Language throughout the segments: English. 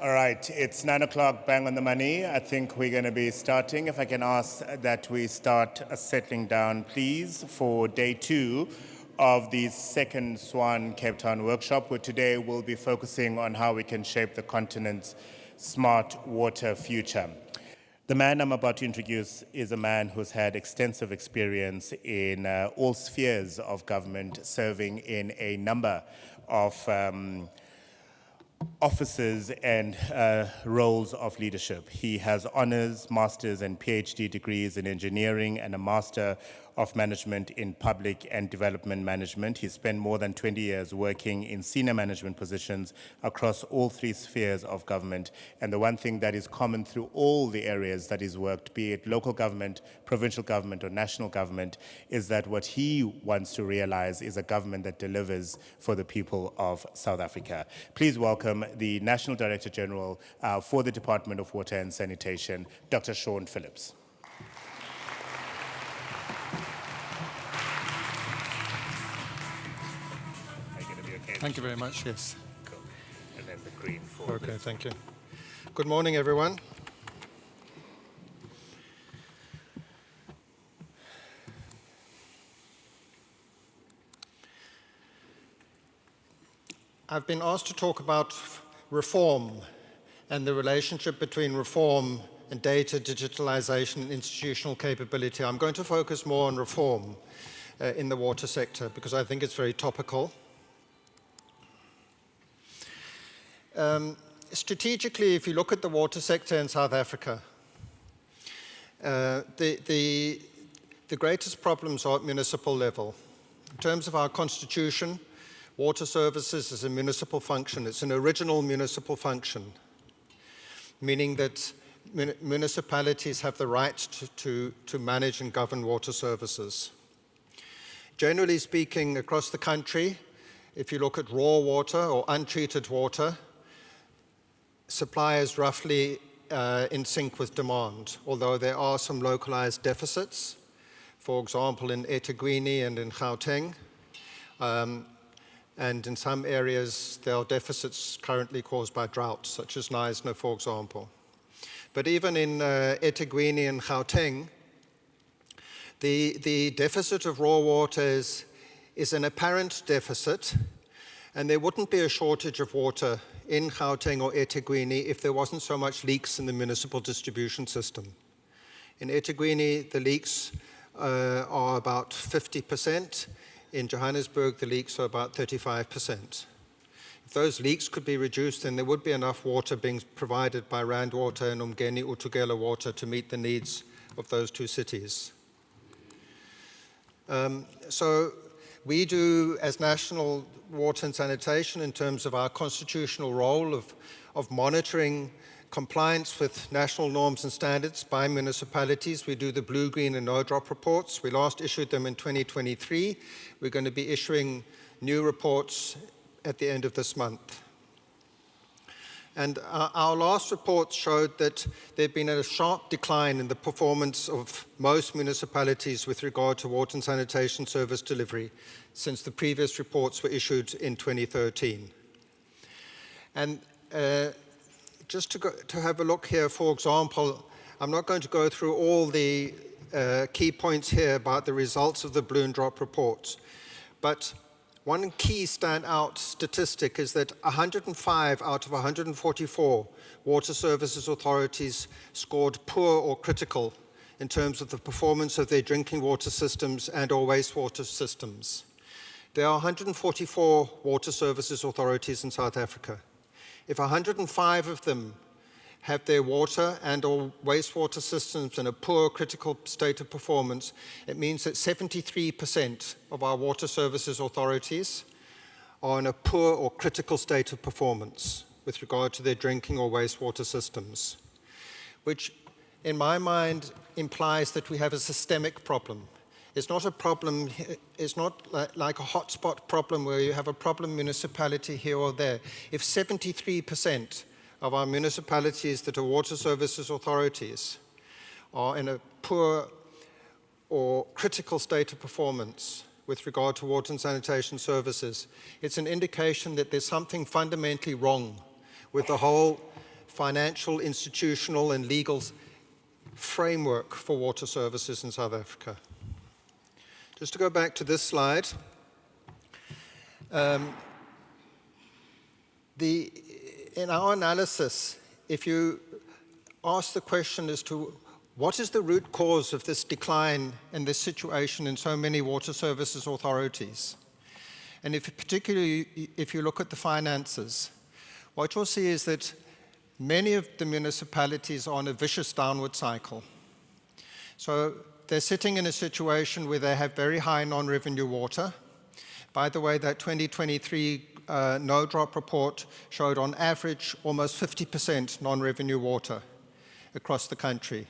All right, it's 9 o'clock, bang on the money. I think we're going to be starting. If I can ask that we start settling down, please, for day 2 of the second SWAN Cape Town workshop, where today we'll be focusing on how we can shape the continent's smart water future. The man I'm about to introduce is a man who's had extensive experience in all spheres of government, serving in a number of offices and roles of leadership. He has honors, masters, and PhD degrees in engineering and a master of management in public and development management. He spent more than 20 years working in senior management positions across all 3 spheres of government. And the one thing that is common through all the areas that he's worked, be it local government, provincial government, or national government, is that what he wants to realize is a government that delivers for the people of South Africa. Please welcome the National Director General for the Department of Water and Sanitation, Dr. Phillips. Thank you very much, yes. Cool. And then the green for Okay, thank you. Good morning, everyone. I've been asked to talk about reform and the relationship between reform and data, digitalisation, and institutional capability. I'm going to focus more on reform in the water sector because I think it's very topical. Strategically, if you look at the water sector in South Africa, the greatest problems are at municipal level. In terms of our constitution, water services is a municipal function. It's an original municipal function, meaning that municipalities have the right to manage and govern water services. Generally speaking, across the country, if you look at raw water or untreated water, supply is roughly in sync with demand, although there are some localized deficits, for example, in eThekwini and in Gauteng. And in some areas, there are deficits currently caused by drought, such as Knysna, for example. But even in eThekwini and Gauteng, the deficit of raw water is an apparent deficit, and there wouldn't be a shortage of water in Gauteng or eThekwini if there wasn't so much leaks in the municipal distribution system. In eThekwini, the leaks are about 50%. In Johannesburg, the leaks are about 35%. If those leaks could be reduced, then there would be enough water being provided by Rand Water and Umgeni Utugela Water to meet the needs of those 2 cities. So we do, as National Water and Sanitation, in terms of our constitutional role of monitoring compliance with national norms and standards by municipalities. We do the blue, green, and no drop reports. We last issued them in 2023. We're going to be issuing new reports at the end of this month. And our last report showed that there'd been a sharp decline in the performance of most municipalities with regard to water and sanitation service delivery since the previous reports were issued in 2013. And just to have a look here, for example, I'm not going to go through all the key points here about the results of the blue and drop reports, but one key standout statistic is that 105 out of 144 water services authorities scored poor or critical in terms of the performance of their drinking water systems and or wastewater systems. There are 144 water services authorities in South Africa. If 105 of them have their water and or wastewater systems in a poor critical state of performance, it means that 73% of our water services authorities are in a poor or critical state of performance with regard to their drinking or wastewater systems, which in my mind implies that we have a systemic problem. It's not a problem, it's not like a hotspot problem where you have a problem municipality here or there. If 73% of our municipalities that are water services authorities are in a poor or critical state of performance with regard to water and sanitation services, it's an indication that there's something fundamentally wrong with the whole financial, institutional, and legal framework for water services in South Africa. Just to go back to this slide, in our analysis, if you ask the question as to what is the root cause of this decline in this situation in so many water services authorities, and particularly if you look at the finances, what you'll see is that many of the municipalities are on a vicious downward cycle. So they're sitting in a situation where they have very high non-revenue water. By the way, that 2023 no-drop report showed on average almost 50% non-revenue water across the country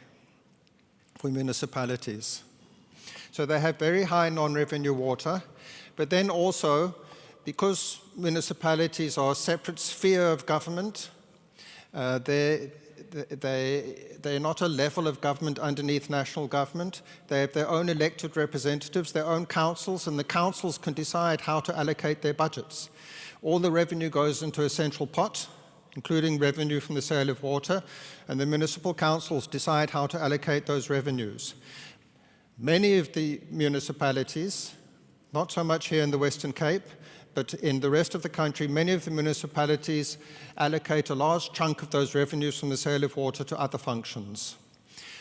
for municipalities. So they have very high non-revenue water, but then also, because municipalities are a separate sphere of government, they're not a level of government underneath national government. They have their own elected representatives, their own councils, and the councils can decide how to allocate their budgets. All the revenue goes into a central pot, including revenue from the sale of water, and the municipal councils decide how to allocate those revenues. Many of the municipalities, not so much here in the Western Cape, but in the rest of the country, many of the municipalities allocate a large chunk of those revenues from the sale of water to other functions.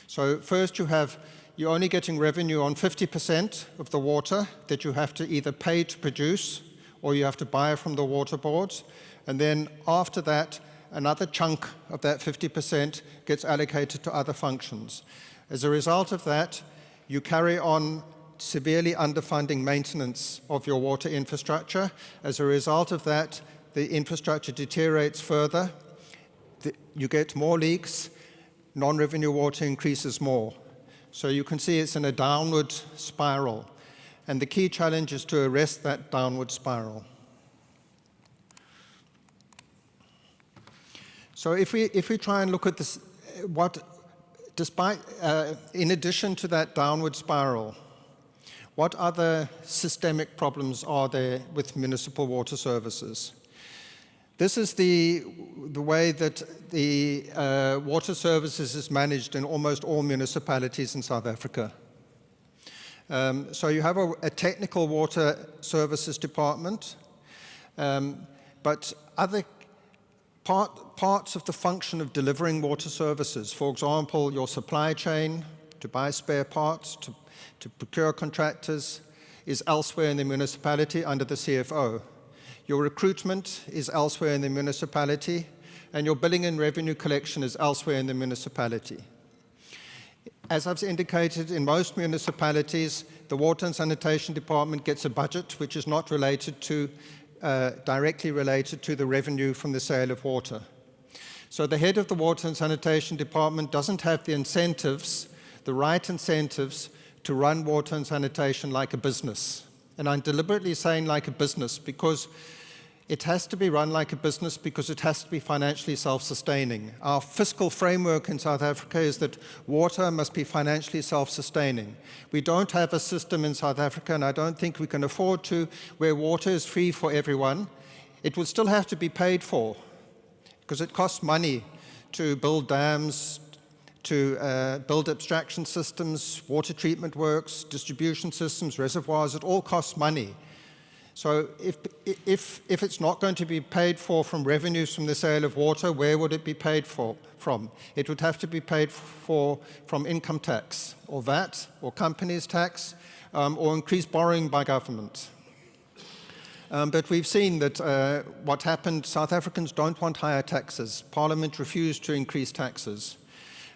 So first you're only getting revenue on 50% of the water that you have to either pay to produce or you have to buy from the water boards. And then after that, another chunk of that 50% gets allocated to other functions. As a result of that, you carry on severely underfunding maintenance of your water infrastructure. As a result of that, the infrastructure deteriorates further. You get more leaks, non-revenue water increases more. So you can see it's in a downward spiral. And the key challenge is to arrest that downward spiral. So if we try and look at this, in addition to that downward spiral, what other systemic problems are there with municipal water services? This is the way that the water services is managed in almost all municipalities in South Africa. So you have a technical water services department, but other parts of the function of delivering water services, for example, your supply chain, to buy spare parts, to procure contractors, is elsewhere in the municipality under the CFO. Your recruitment is elsewhere in the municipality, and your billing and revenue collection is elsewhere in the municipality. As I've indicated, in most municipalities, the Water and Sanitation Department gets a budget which is not directly related to the revenue from the sale of water. So the head of the Water and Sanitation Department doesn't have the right incentives to run water and sanitation like a business. And I'm deliberately saying like a business because it has to be run like a business because it has to be financially self-sustaining. Our fiscal framework in South Africa is that water must be financially self-sustaining. We don't have a system in South Africa, and I don't think we can afford to, where water is free for everyone. It will still have to be paid for because it costs money to build dams, to build abstraction systems, water treatment works, distribution systems, reservoirs. It all costs money. So if it's not going to be paid for from revenues from the sale of water, where would it be paid for from? It would have to be paid for from income tax, or VAT, or companies tax, or increased borrowing by government. But we've seen that what happened, South Africans don't want higher taxes. Parliament refused to increase taxes.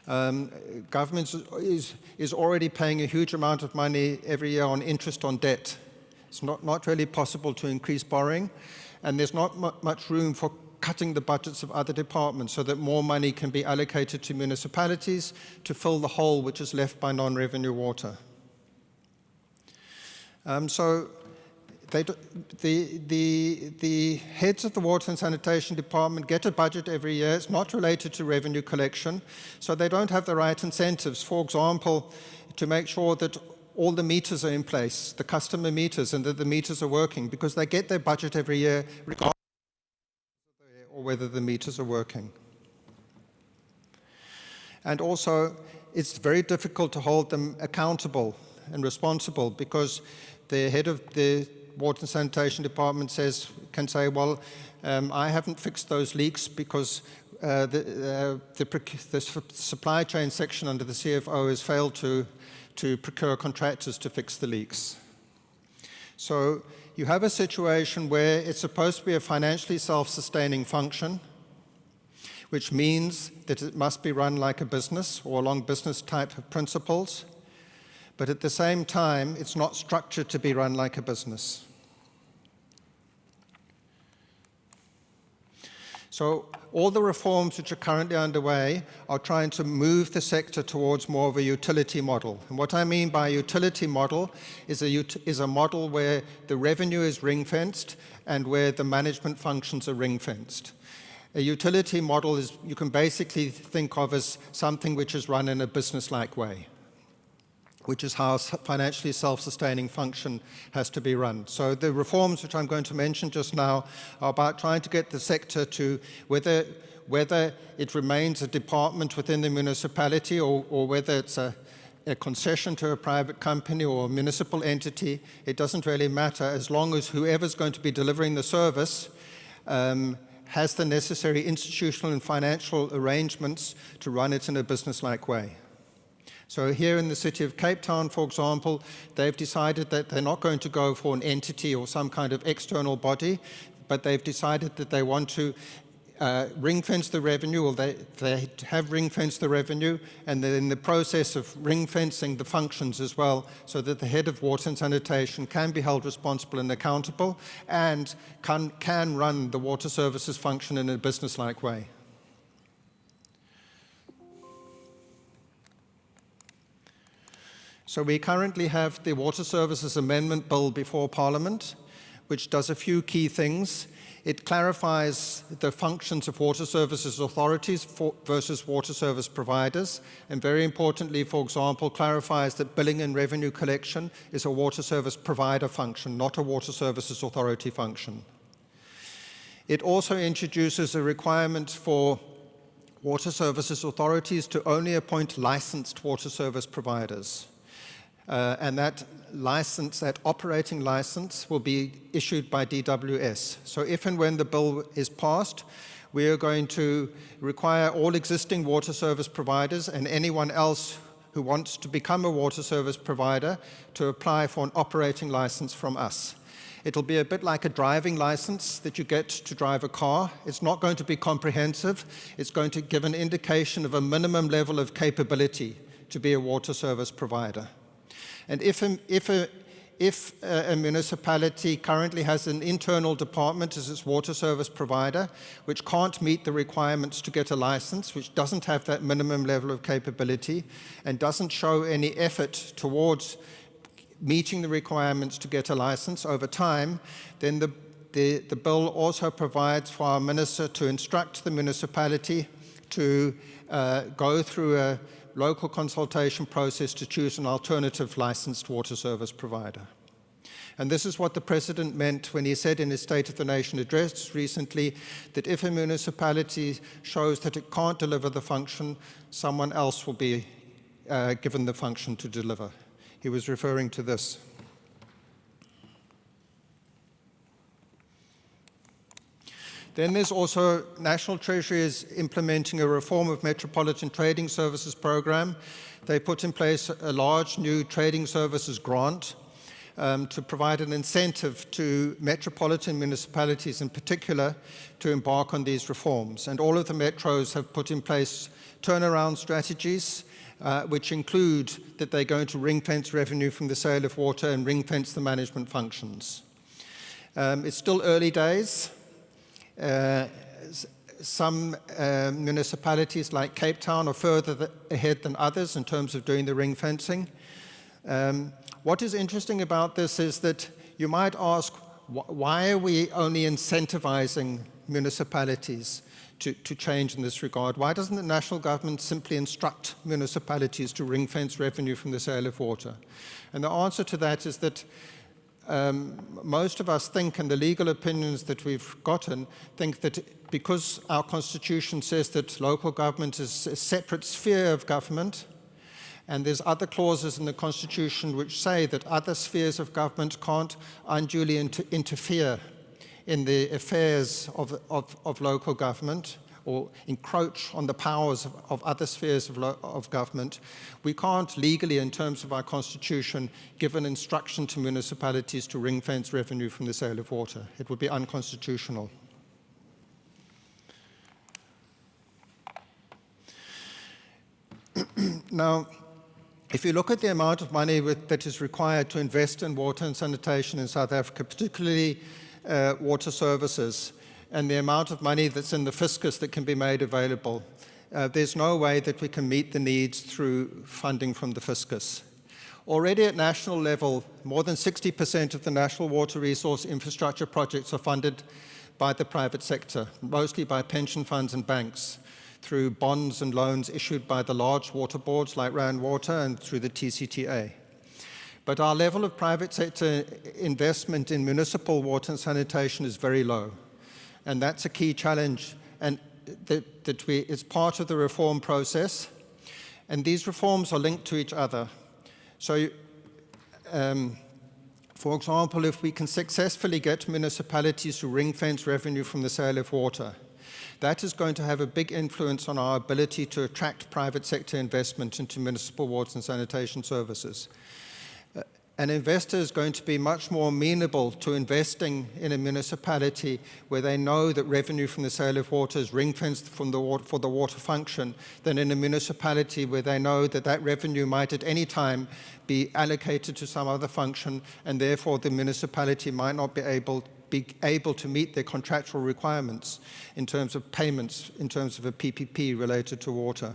Government is already paying a huge amount of money every year on interest on debt. It's not really possible to increase borrowing, and there's not much room for cutting the budgets of other departments so that more money can be allocated to municipalities to fill the hole which is left by non-revenue water. So the heads of the Water and Sanitation Department get a budget every year. It's not related to revenue collection, so they don't have the right incentives, for example, to make sure that all the meters are in place, the customer meters, and that the meters are working, because they get their budget every year regardless of whether the meters are working. And also, it's very difficult to hold them accountable and responsible, because the head of the Water and Sanitation Department can say, well, I haven't fixed those leaks because the supply chain section under the CFO has failed to procure contractors to fix the leaks. So you have a situation where it's supposed to be a financially self-sustaining function, which means that it must be run like a business or along business type of principles, but at the same time, it's not structured to be run like a business. So all the reforms which are currently underway are trying to move the sector towards more of a utility model. And what I mean by utility model is a model where the revenue is ring-fenced and where the management functions are ring-fenced. A utility model is, you can basically think of as something which is run in a business-like way, which is how a financially self-sustaining function has to be run. So the reforms which I'm going to mention just now are about trying to get the sector to, whether it remains a department within the municipality or whether it's a concession to a private company or a municipal entity, it doesn't really matter, as long as whoever's going to be delivering the service has the necessary institutional and financial arrangements to run it in a business-like way. So here in the city of Cape Town, for example, they've decided that they're not going to go for an entity or some kind of external body, but they've decided that they want to ring-fence the revenue, or they have ring-fenced the revenue, and they're in the process of ring-fencing the functions as well, so that the head of water and sanitation can be held responsible and accountable, and can run the water services function in a business-like way. So we currently have the Water Services Amendment Bill before Parliament, which does a few key things. It clarifies the functions of water services authorities versus water service providers, and very importantly, for example, clarifies that billing and revenue collection is a water service provider function, not a water services authority function. It also introduces a requirement for water services authorities to only appoint licensed water service providers. And that license, that operating license, will be issued by DWS. So if and when the bill is passed, we are going to require all existing water service providers and anyone else who wants to become a water service provider to apply for an operating license from us. It'll be a bit like a driving license that you get to drive a car. It's not going to be comprehensive. It's going to give an indication of a minimum level of capability to be a water service provider. And if a municipality currently has an internal department as its water service provider, which can't meet the requirements to get a license, which doesn't have that minimum level of capability, and doesn't show any effort towards meeting the requirements to get a license over time, then the bill also provides for our minister to instruct the municipality to go through a local consultation process to choose an alternative licensed water service provider. And this is what the President meant when he said in his State of the Nation address recently that if a municipality shows that it can't deliver the function, someone else will be given the function to deliver. He was referring to this. Then there's also National Treasury is implementing a reform of Metropolitan Trading Services program. They put in place a large new trading services grant to provide an incentive to metropolitan municipalities in particular to embark on these reforms. And all of the metros have put in place turnaround strategies which include that they're going to ring-fence revenue from the sale of water and ring-fence the management functions. It's still early days. Some municipalities like Cape Town are further ahead than others in terms of doing the ring fencing. What is interesting about this is that you might ask, why are we only incentivizing municipalities to change in this regard? Why doesn't the national government simply instruct municipalities to ring fence revenue from the sale of water? And the answer to that is that most of us think, and the legal opinions that we've gotten, think that because our constitution says that local government is a separate sphere of government, and there's other clauses in the constitution which say that other spheres of government can't unduly interfere in the affairs of local government or encroach on the powers of other spheres of government, we can't legally, in terms of our constitution, give an instruction to municipalities to ring-fence revenue from the sale of water. It would be unconstitutional. Now, if you look at the amount of money that is required to invest in water and sanitation in South Africa, particularly water services, and the amount of money that's in the fiscus that can be made available, there's no way that we can meet the needs through funding from the fiscus. Already at national level, more than 60% of the national water resource infrastructure projects are funded by the private sector, mostly by pension funds and banks, through bonds and loans issued by the large water boards like Rand Water and through the TCTA. But our level of private sector investment in municipal water and sanitation is very low. And that's a key challenge, and it's part of the reform process. And these reforms are linked to each other. So, for example, if we can successfully get municipalities to ring-fence revenue from the sale of water, that is going to have a big influence on our ability to attract private sector investment into municipal water and sanitation services. An investor is going to be much more amenable to investing in a municipality where they know that revenue from the sale of water is ring-fenced for the water function than in a municipality where they know that that revenue might at any time be allocated to some other function, and therefore the municipality might not be able to meet their contractual requirements in terms of payments, in terms of a PPP related to water.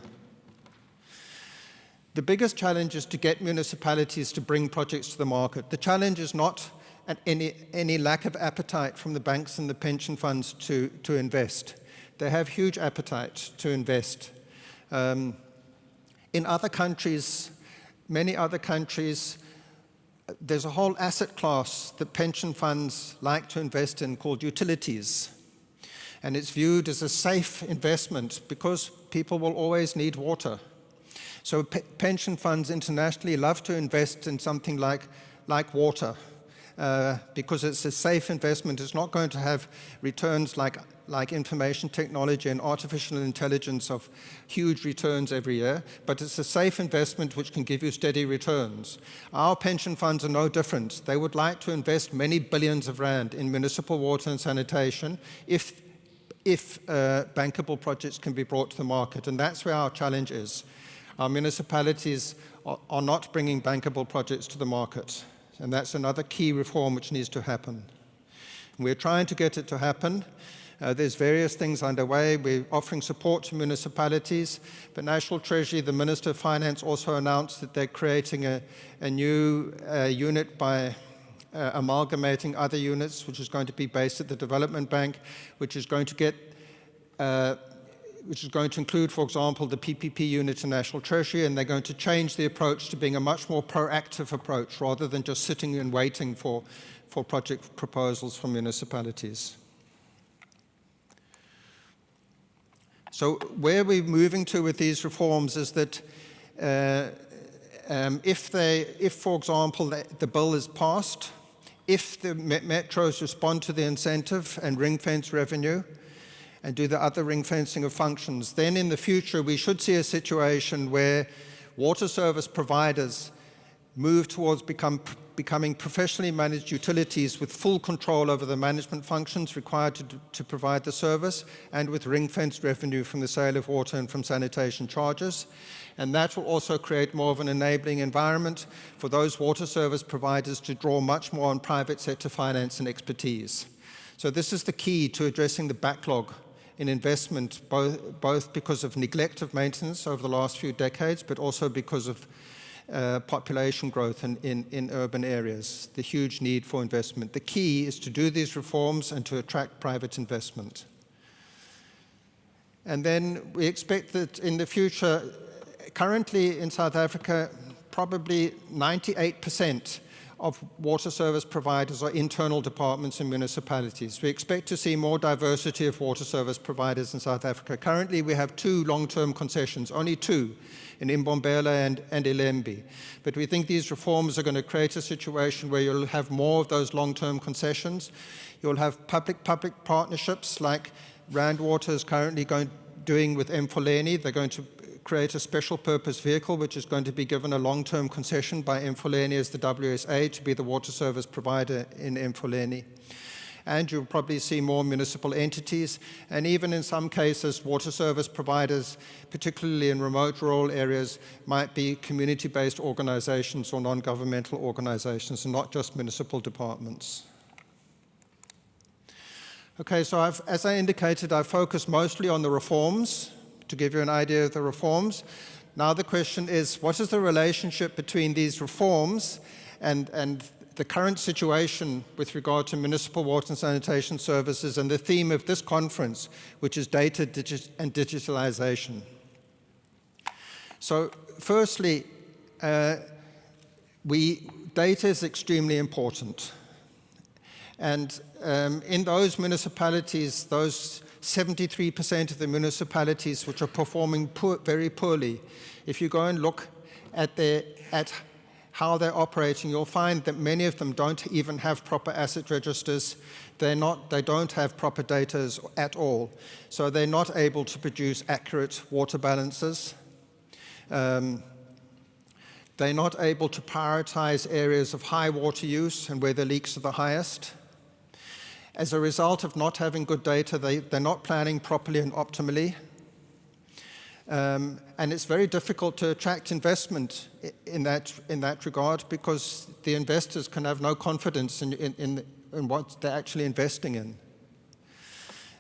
The biggest challenge is to get municipalities to bring projects to the market. The challenge is not any lack of appetite from the banks and the pension funds to invest. They have huge appetite to invest. In other countries, many other countries, there's a whole asset class that pension funds like to invest in called utilities. And it's viewed as a safe investment because people will always need water. So pension funds internationally love to invest in something like water because it's a safe investment. It's not going to have returns like information technology and artificial intelligence of huge returns every year, but it's a safe investment which can give you steady returns. Our pension funds are no different. They would like to invest many billions of rand in municipal water and sanitation if bankable projects can be brought to the market, and that's where our challenge is. Our municipalities are not bringing bankable projects to the market, and that's another key reform which needs to happen. We're trying to get it to happen. There's various things underway. We're offering support to municipalities. The National Treasury, the Minister of Finance also announced that they're creating a new unit by amalgamating other units, which is going to be based at the Development Bank, which is going to include, for example, the PPP unit in National Treasury, and they're going to change the approach to being a much more proactive approach rather than just sitting and waiting for project proposals from municipalities. So where we're moving to with these reforms is that if, for example, the bill is passed, if the metros respond to the incentive and ring-fence revenue, and do the other ring-fencing of functions, then in the future we should see a situation where water service providers move towards becoming professionally managed utilities with full control over the management functions required to provide the service, and with ring-fenced revenue from the sale of water and from sanitation charges. And that will also create more of an enabling environment for those water service providers to draw much more on private sector finance and expertise. So this is the key to addressing the backlog in investment, both because of neglect of maintenance over the last few decades, but also because of population growth in urban areas, the huge need for investment. The key is to do these reforms and to attract private investment. And then we expect that in the future, currently in South Africa, probably 98% of water service providers are internal departments in municipalities. We expect to see more diversity of water service providers in South Africa. Currently, we have 2 long-term concessions, only 2, in Mbombela and Ilembe. But we think these reforms are going to create a situation where you'll have more of those long-term concessions. You'll have public-public partnerships like Rand Water is currently doing with Mfoleni. They're going to create a special purpose vehicle which is going to be given a long-term concession by Mfoleni as the WSA to be the water service provider in Mfoleni. And you'll probably see more municipal entities, and even in some cases, water service providers, particularly in remote rural areas, might be community-based organizations or non-governmental organizations, and not just municipal departments. Okay, so as I indicated, I focused mostly on the reforms, to give you an idea of the reforms. Now the question is, what is the relationship between these reforms and the current situation with regard to municipal water and sanitation services and the theme of this conference, which is data and digitalization? So firstly, data is extremely important. And in those municipalities, those 73% of the municipalities which are performing very poorly, if you go and look at how they're operating, you'll find that many of them don't even have proper asset registers. They don't have proper data at all. So they're not able to produce accurate water balances. They're not able to prioritize areas of high water use and where the leaks are the highest. As a result of not having good data, they're not planning properly and optimally. And it's very difficult to attract investment in that regard because the investors can have no confidence in what they're actually investing in.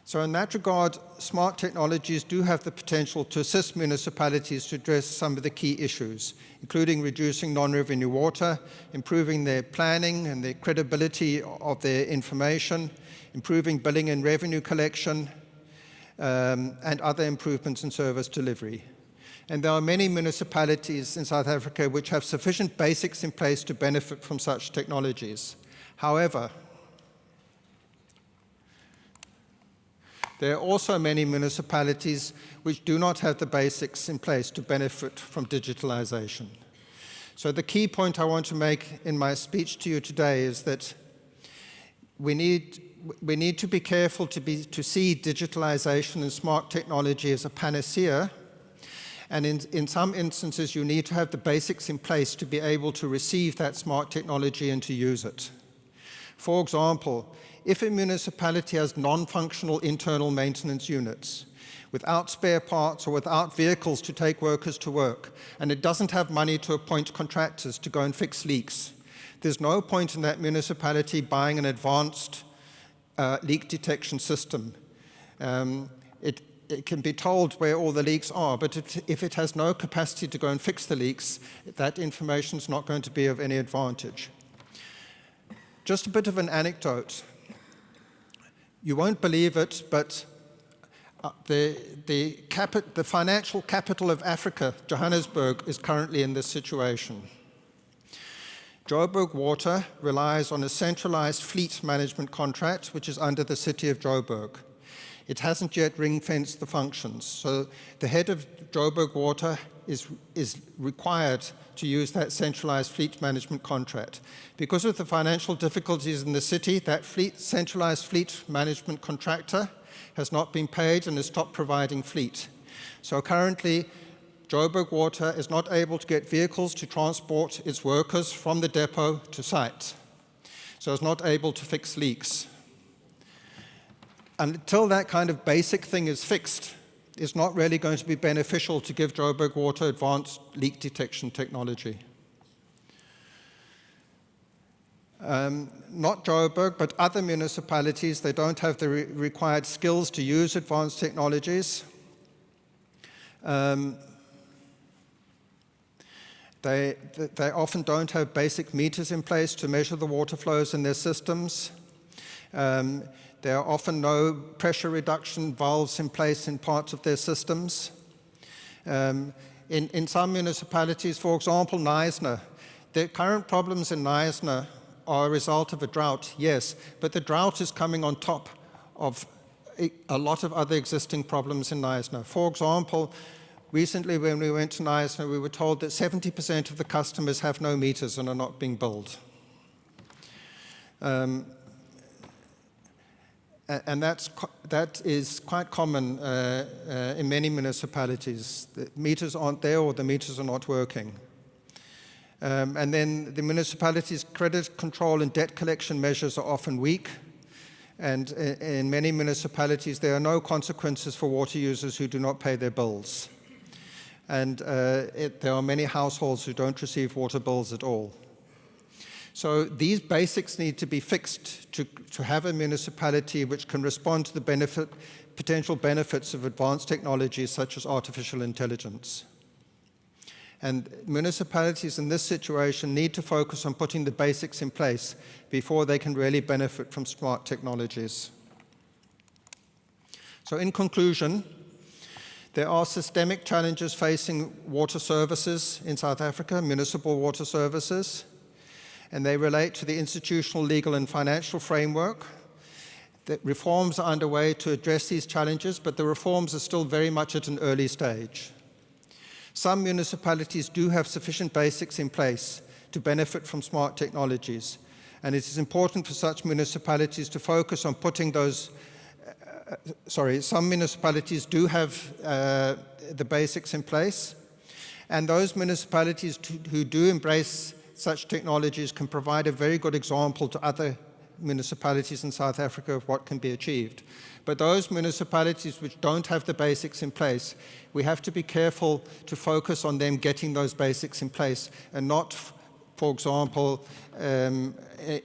So in that regard, smart technologies do have the potential to assist municipalities to address some of the key issues, including reducing non-revenue water, improving their planning and the credibility of their information, improving billing and revenue collection, and other improvements in service delivery. And there are many municipalities in South Africa which have sufficient basics in place to benefit from such technologies. However, there are also many municipalities which do not have the basics in place to benefit from digitalization. So the key point I want to make in my speech to you today is that we need to be careful to see digitalization and smart technology as a panacea. And in some instances, you need to have the basics in place to be able to receive that smart technology and to use it. For example, if a municipality has non-functional internal maintenance units without spare parts or without vehicles to take workers to work, and it doesn't have money to appoint contractors to go and fix leaks, there's no point in that municipality buying an advanced leak detection system. It can be told where all the leaks are, but if it has no capacity to go and fix the leaks, that information is not going to be of any advantage. Just a bit of an anecdote. You won't believe it, but the financial capital of Africa, Johannesburg, is currently in this situation. Joburg Water relies on a centralized fleet management contract, which is under the city of Joburg. It hasn't yet ring-fenced the functions, so the head of Joburg Water is required to use that centralized fleet management contract. Because of the financial difficulties in the city, that centralized fleet management contractor has not been paid and has stopped providing fleet. So currently, Joburg Water is not able to get vehicles to transport its workers from the depot to site. So it's not able to fix leaks. And until that kind of basic thing is fixed, it's not really going to be beneficial to give Joburg Water advanced leak detection technology. Not Joburg, but other municipalities, they don't have the required skills to use advanced technologies. They often don't have basic meters in place to measure the water flows in their systems. There are often no pressure reduction valves in place in parts of their systems. In some municipalities, for example, Knysna, The current problems in Knysna are a result of a drought, yes, but the drought is coming on top of a lot of other existing problems in Knysna. For example, recently when we went to Knysna, we were told that 70% of the customers have no meters and are not being billed. And that is quite common in many municipalities. The meters aren't there or the meters are not working. And then the municipalities' credit control and debt collection measures are often weak. And in many municipalities, there are no consequences for water users who do not pay their bills. And there are many households who don't receive water bills at all. So these basics need to be fixed to have a municipality which can respond to the potential benefits of advanced technologies such as artificial intelligence. And municipalities in this situation need to focus on putting the basics in place before they can really benefit from smart technologies. So in conclusion, there are systemic challenges facing water services in South Africa, municipal water services, and they relate to the institutional, legal, and financial framework. The reforms are underway to address these challenges, but the reforms are still very much at an early stage. Some municipalities do have sufficient basics in place to benefit from smart technologies, and it is important for such municipalities to focus on putting those some municipalities do have the basics in place, and those municipalities who do embrace such technologies can provide a very good example to other municipalities in South Africa of what can be achieved. But those municipalities which don't have the basics in place, we have to be careful to focus on them getting those basics in place and not, for example,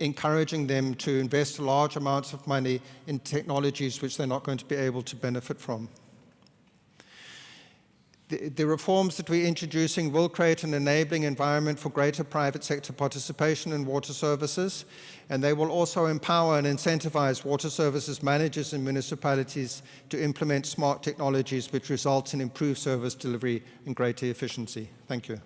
encouraging them to invest large amounts of money in technologies which they're not going to be able to benefit from. The reforms that we're introducing will create an enabling environment for greater private sector participation in water services, and they will also empower and incentivize water services managers and municipalities to implement smart technologies which result in improved service delivery and greater efficiency. Thank you.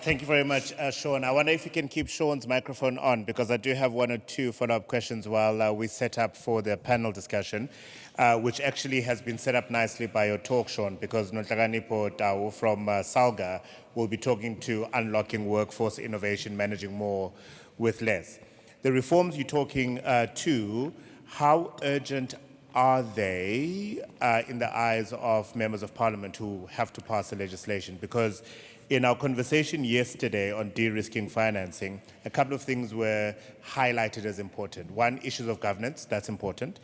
Thank you very much, Sean. I wonder if you can keep Sean's microphone on, because I do have one or two follow-up questions while we set up for the panel discussion, which actually has been set up nicely by your talk, Sean, because Notlaganipo Tau from Salga will be talking to unlocking workforce innovation, managing more with less. The reforms you're talking to, how urgent are they in the eyes of members of parliament who have to pass the legislation? Because in our conversation yesterday on de-risking financing, a couple of things were highlighted as important. One, issues of governance, that's important.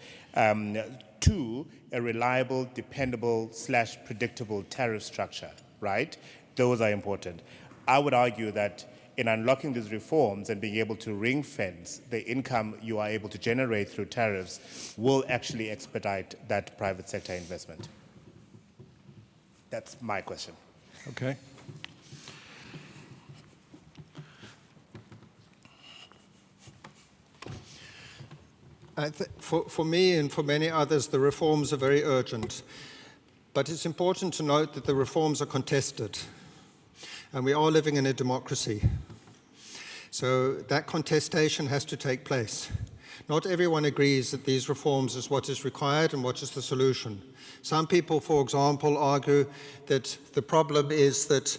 Two, a reliable, dependable / predictable tariff structure, right? Those are important. I would argue that in unlocking these reforms and being able to ring fence the income you are able to generate through tariffs will actually expedite that private sector investment. That's my question. Okay. For me and for many others, the reforms are very urgent. But it's important to note that the reforms are contested. And we are living in a democracy. So that contestation has to take place. Not everyone agrees that these reforms is what is required and what is the solution. Some people, for example, argue that the problem is that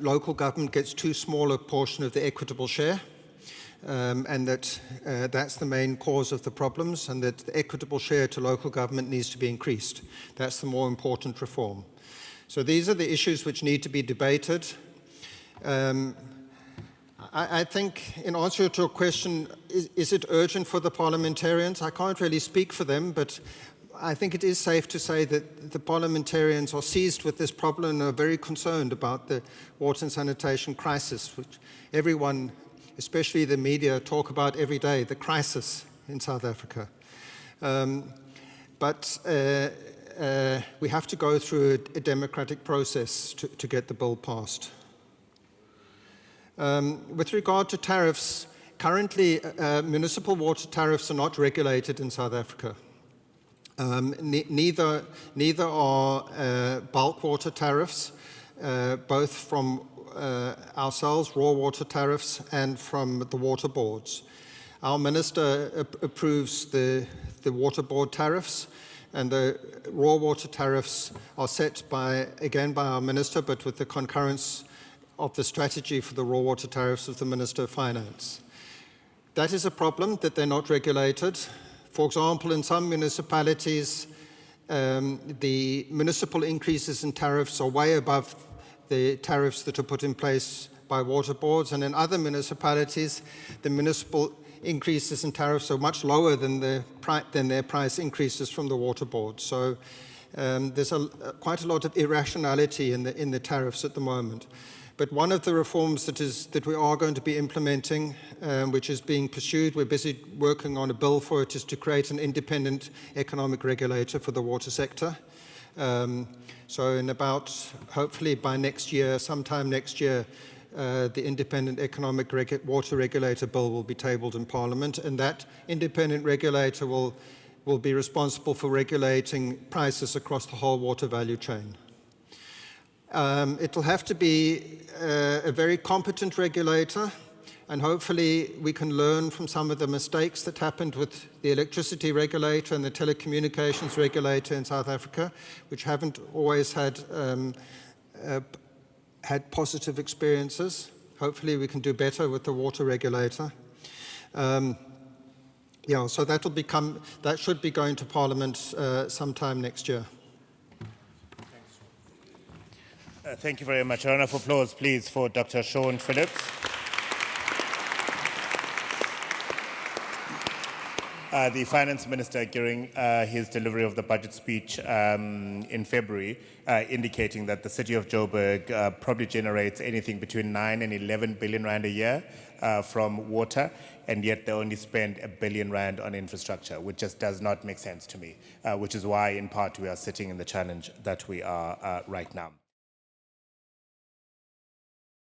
local government gets too small a portion of the equitable share. And that that's the main cause of the problems, and that the equitable share to local government needs to be increased. That's the more important reform. So these are the issues which need to be debated. I think, in answer to your question, is it urgent for the parliamentarians? I can't really speak for them, but I think it is safe to say that the parliamentarians are seized with this problem and are very concerned about the water and sanitation crisis, which everyone, especially the media, talk about every day, the crisis in South Africa. But we have to go through a democratic process to get the bill passed. With regard to tariffs, currently municipal water tariffs are not regulated in South Africa. Neither are bulk water tariffs, both from ourselves, raw water tariffs, and from the water boards. Our minister approves the water board tariffs, and the raw water tariffs are set again by our minister, but with the concurrence of the strategy for the raw water tariffs of the Minister of Finance. That is a problem, that they're not regulated. For example, in some municipalities, the municipal increases in tariffs are way above the tariffs that are put in place by water boards, and in other municipalities, the municipal increases in tariffs are much lower than their price increases from the water board. So there's quite a lot of irrationality in the tariffs at the moment. But one of the reforms that we are going to be implementing, which is being pursued, we're busy working on a bill for it, is to create an independent economic regulator for the water sector. So in hopefully by next year, sometime next year, the independent economic water regulator bill will be tabled in Parliament, and that independent regulator will be responsible for regulating prices across the whole water value chain. It will have to be a very competent regulator, and hopefully we can learn from some of the mistakes that happened with the electricity regulator and the telecommunications regulator in South Africa, which haven't always had positive experiences. Hopefully we can do better with the water regulator. So that should be going to Parliament sometime next year. Thank you very much. A round of applause, please, for Dr. Sean Phillips. The Finance Minister, during his delivery of the budget speech in February, indicating that the city of Joburg probably generates anything between 9 and 11 billion rand a year from water, and yet they only spend R1 billion on infrastructure, which just does not make sense to me, which is why, in part, we are sitting in the challenge that we are right now.